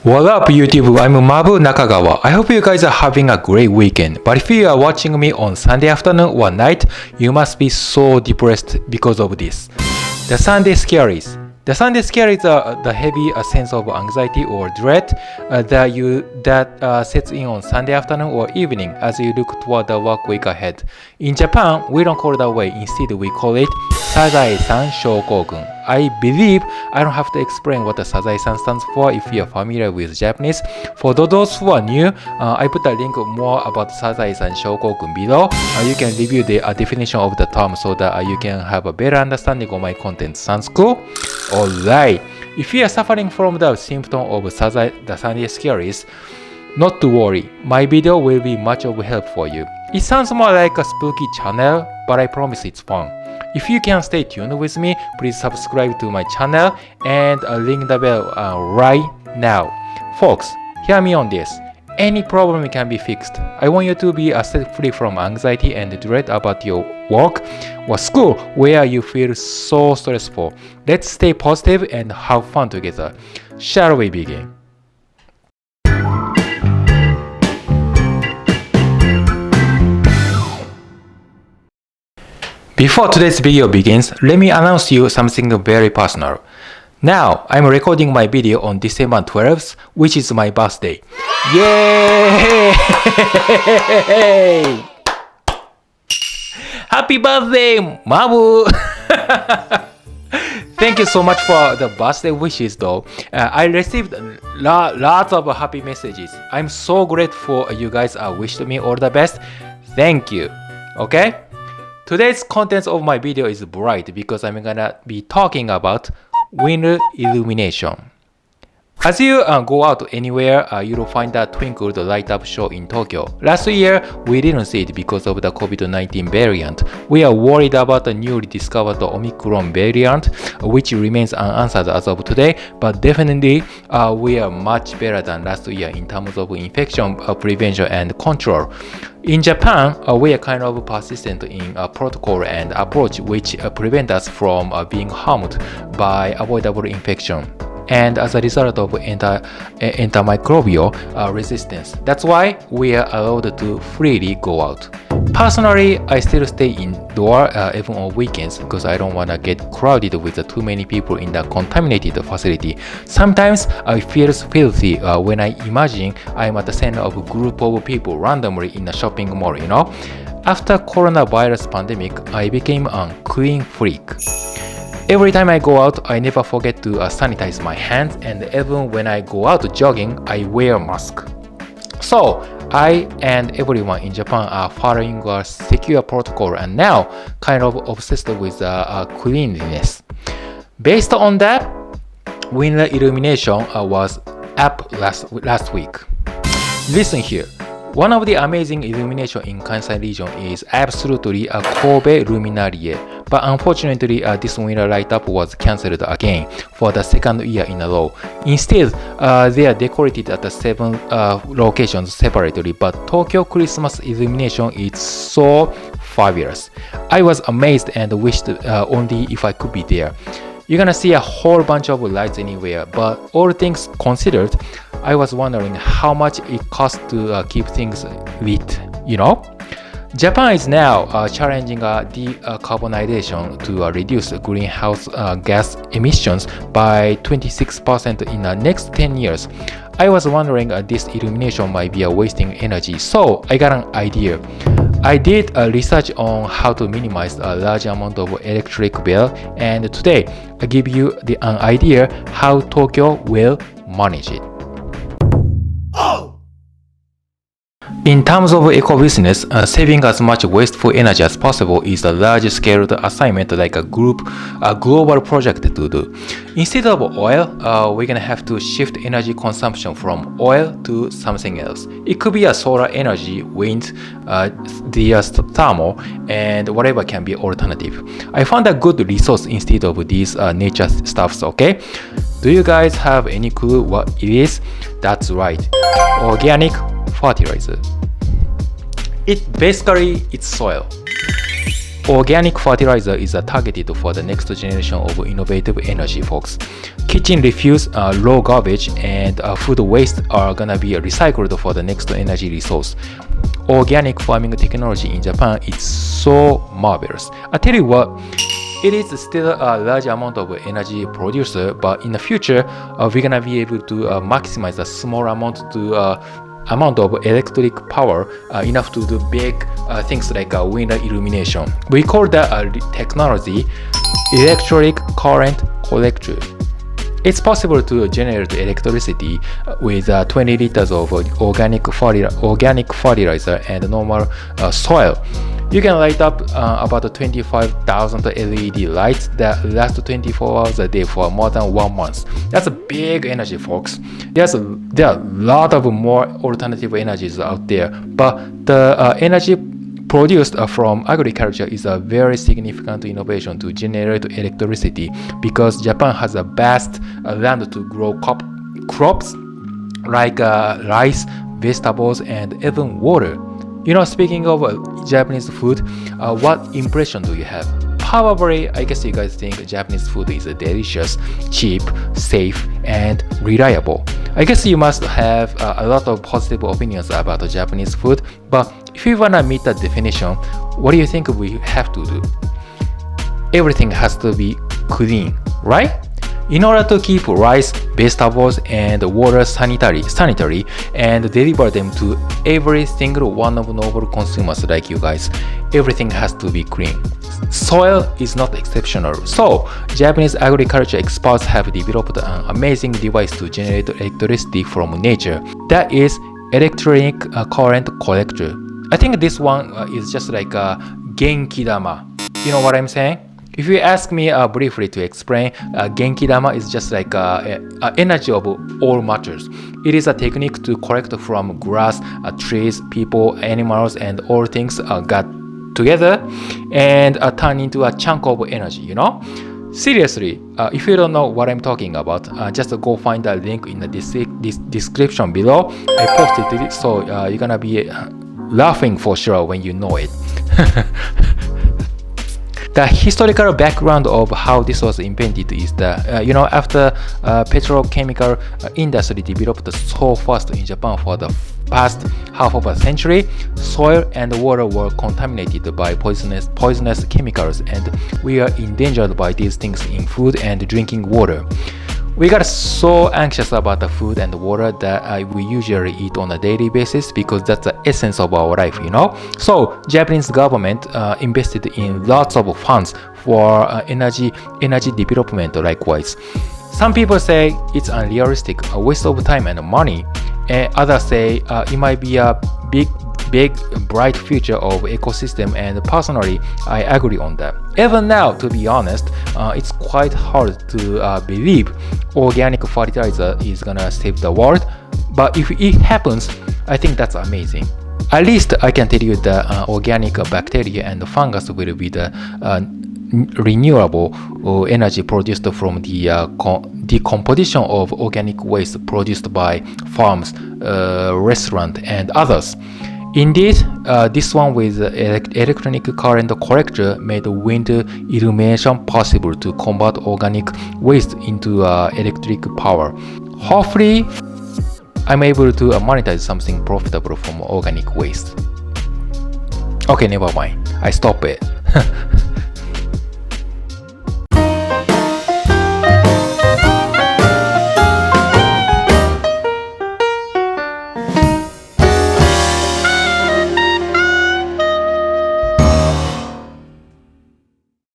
What up YouTube, I'm Mabu Nakagawa. I hope you guys are having a great weekend. But if you are watching me on Sunday afternoon or night, you must be so depressed because of this. The Sunday Scaries. The Sunday Scaries are the heavy sense of anxiety or dread that sets in on Sunday afternoon or evening as you look toward the work week ahead. In Japan, we don't call it that way. Instead, we call it Sazae-san Shokogun. I believe I don't have to explain what the Sazae-san stands for if you are familiar with Japanese. For those who are new, I put a link more about Sazae-san Shokogun below. You can review the definition of the term so that you can have a better understanding of my content. Sounds cool? Alright. If you are suffering from the symptom of the Sunday Scaries, not to worry, my video will be much of help for you. It sounds more like a spooky channel, but I promise it's fun. If you can stay tuned with me, please subscribe to my channel and ring the bell right now. Folks, hear me on this. Any problem can be fixed. I want you to be set free from anxiety and dread about your work or school where you feel so stressful. Let's stay positive and have fun together. Shall we begin? Before today's video begins, let me announce you something very personal. Now, I'm recording my video on December 12th, which is my birthday. Yay! Happy birthday, Mabu! Thank you so much for the birthday wishes though. I received lots of happy messages. I'm so grateful you guys wished me all the best. Thank you. Okay? Today's contents of my video is bright because I'm gonna be talking about winter illumination. As you go out anywhere, you'll find a twinkled light up show in Tokyo. Last year, we didn't see it because of the COVID-19 variant. We are worried about the newly discovered Omicron variant, which remains unanswered as of today, but definitely we are much better than last year in terms of infection prevention and control. In Japan, we are kind of persistent in protocol and approach which prevent us from being harmed by avoidable infection, and as a result of antimicrobial resistance. That's why we are allowed to freely go out. Personally, I still stay indoor even on weekends because I don't want to get crowded with too many people in the contaminated facility. Sometimes I feel filthy when I imagine I'm at the center of a group of people randomly in a shopping mall, you know? After coronavirus pandemic, I became a clean freak. Every time I go out, I never forget to sanitize my hands, and even when I go out jogging, I wear a mask. So, I and everyone in Japan are following a secure protocol and now kind of obsessed with cleanliness. Based on that, winter illumination was up last week. Listen here. One of the amazing illumination in Kansai region is absolutely a Kobe Luminarie, but unfortunately this winter light up was cancelled again for the second year in a row. Instead, they are decorated at the 7 locations separately, but Tokyo Christmas illumination is so fabulous. I was amazed and wished only if I could be there. You're gonna see a whole bunch of lights anywhere, but all things considered, I was wondering how much it costs to keep things lit, you know? Japan is now challenging decarbonization to reduce greenhouse gas emissions by 26% in the next 10 years. I was wondering this illumination might be wasting energy, so I got an idea. I did research on how to minimize a large amount of electric bill, and today I give you an idea how Tokyo will manage it. In terms of eco-business, saving as much wasteful energy as possible is a large-scale assignment like a global project to do. Instead of oil, we're gonna have to shift energy consumption from oil to something else. It could be a solar energy, wind, the thermal, and whatever can be alternative. I found a good resource instead of these nature stuffs, okay? Do you guys have any clue what it is? That's right, organic fertilizer. It's soil. Organic fertilizer is targeted for the next generation of innovative energy, folks. Kitchen refuse, raw garbage, and food waste are gonna be recycled for the next energy resource. Organic farming technology in Japan is so marvelous. I tell you what, it is still a large amount of energy producer, but in the future, we're gonna be able to maximize a small amount of electric power enough to do big things like window illumination. We call that technology electric current collector. It's possible to generate electricity with 20 liters of organic fertilizer and normal soil. You can light up about 25,000 LED lights that last 24 hours a day for more than 1 month. That's a big energy, folks. There are a lot of more alternative energies out there, but the energy produced from agriculture is a very significant innovation to generate electricity, because Japan has a vast land to grow crops like rice, vegetables, and even water. Speaking of Japanese food, what impression do you have? Probably, I guess you guys think Japanese food is delicious, cheap, safe, and reliable. I guess you must have a lot of positive opinions about Japanese food, but if you wanna meet that definition, what do you think we have to do? Everything has to be clean, right? In order to keep rice, vegetables, and water sanitary and deliver them to every single one of noble consumers like you guys, everything has to be clean. Soil is not exceptional. So, Japanese agriculture experts have developed an amazing device to generate electricity from nature. That is electric current collector. I think this one is just like a Genki Dama. You know what I'm saying? If you ask me briefly to explain, Genki Dama is just like energy of all matters. It is a technique to collect from grass, trees, people, animals, and all things got together and turn into a chunk of energy, Seriously, if you don't know what I'm talking about, just go find the link in the description below. I posted it, so you're gonna be laughing for sure when you know it. The historical background of how this was invented is that, after petrochemical industry developed so fast in Japan for the past half of a century, soil and water were contaminated by poisonous chemicals, and we are endangered by these things in food and drinking water. We got so anxious about the food and water that we usually eat on a daily basis, because that's the essence of our life, So Japanese government invested in lots of funds for energy development likewise. Some people say it's unrealistic, a waste of time and money. Others say it might be a big bright future of ecosystem, and personally I agree on that. Even now, to be honest, it's quite hard to believe organic fertilizer is gonna save the world, but if it happens, I think that's amazing. At least I can tell you that organic bacteria and fungus will be the renewable energy produced from the decomposition of organic waste produced by farms, restaurants, and others. Indeed, this one with electronic current collector made wind illumination possible to convert organic waste into electric power. Hopefully, I'm able to monetize something profitable from organic waste. Okay, never mind. I stop it.